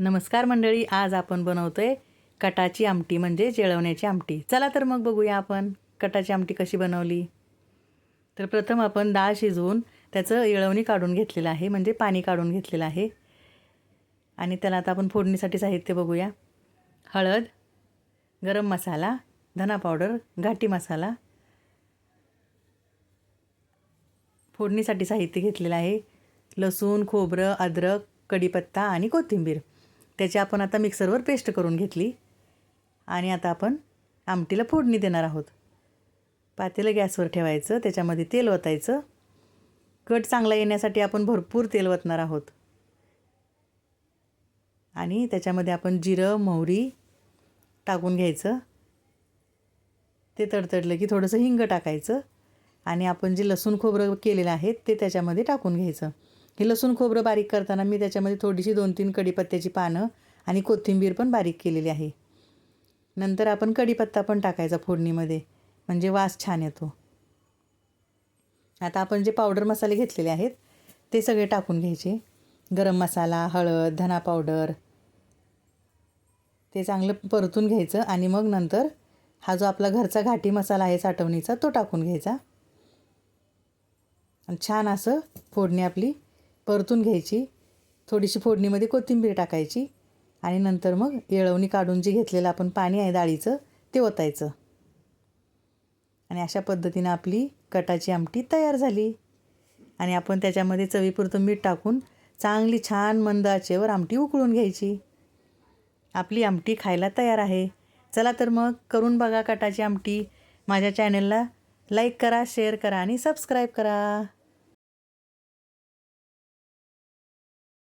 नमस्कार मंडळी, आज आपण बनवतोय कटाची आमटी म्हणजे जेळवण्याची आमटी। चला तर मग बघूया आपण कटाची आमटी कशी बनवली। तर प्रथम आपण डाळ शिजवून त्याचं येळवणी काढून घेतलेलं आहे, म्हणजे पाणी काढून घेतलेलं आहे। आणि त्याला आता आपण फोडणीसाठी साहित्य बघूया। हळद, गरम मसाला, धना पावडर, घाटी मसाला। फोडणीसाठी साहित्य घेतलेलं आहे लसूण, खोबरं, अद्रक, कढीपत्ता आणि कोथिंबीर। त्याची आपण आता मिक्सरवर पेस्ट करून घेतली आणि आता आपण आमटीला फोडणी देणार आहोत। पातेलं गॅसवर ठेवायचं, त्याच्यामध्ये तेल ओतायचं। कट चांगला येण्यासाठी आपण भरपूर तेल ओतणार आहोत। आणि त्याच्यामध्ये आपण जिरं, मोहरी टाकून घ्यायचं। ते तडतडलं की थोडंसं हिंग टाकायचं आणि आपण जे लसूण खोबरं केलेलं आहे ते त्याच्यामध्ये टाकून घ्यायचं। हे लसूण खोबरं बारीक करताना मी त्याच्यामध्ये थोडीशी 2-3 कढीपत्त्याची पानं आणि कोथिंबीर पण बारीक केलेली आहे। नंतर आपण कढीपत्ता पण टाकायचा फोडणीमध्ये, म्हणजे वास छान येतो। आता आपण जे पावडर मसाले घेतलेले आहेत ते सगळे टाकून घ्यायचे। गरम मसाला, हळद, धना पावडर ते चांगलं परतून घ्यायचं आणि मग नंतर हा जो आपला घरचा घाटी मसाला आहे साठवणीचा तो टाकून घ्यायचा आणि छान असं फोडणी आपली परतून घ्यायची। थोडीशी फोडणीमध्ये कोथिंबीर टाकायची आणि नंतर मग येळवणी काढून जे घेतलेलं आपण पाणी आहे डाळीचं ते ओतायचं आणि अशा पद्धतीने आपली कटाची आमटी तयार झाली। आणि आपण त्याच्यामध्ये चवीपुरतं मीठ टाकून चांगली छान मंद आचेवर आमटी उकळून घ्यायची। आपली आमटी खायला तयार आहे। चला तर मग करून बघा कटाची आमटी। माझ्या चॅनलला लाईक करा, शेअर करा आणि सबस्क्राईब करा।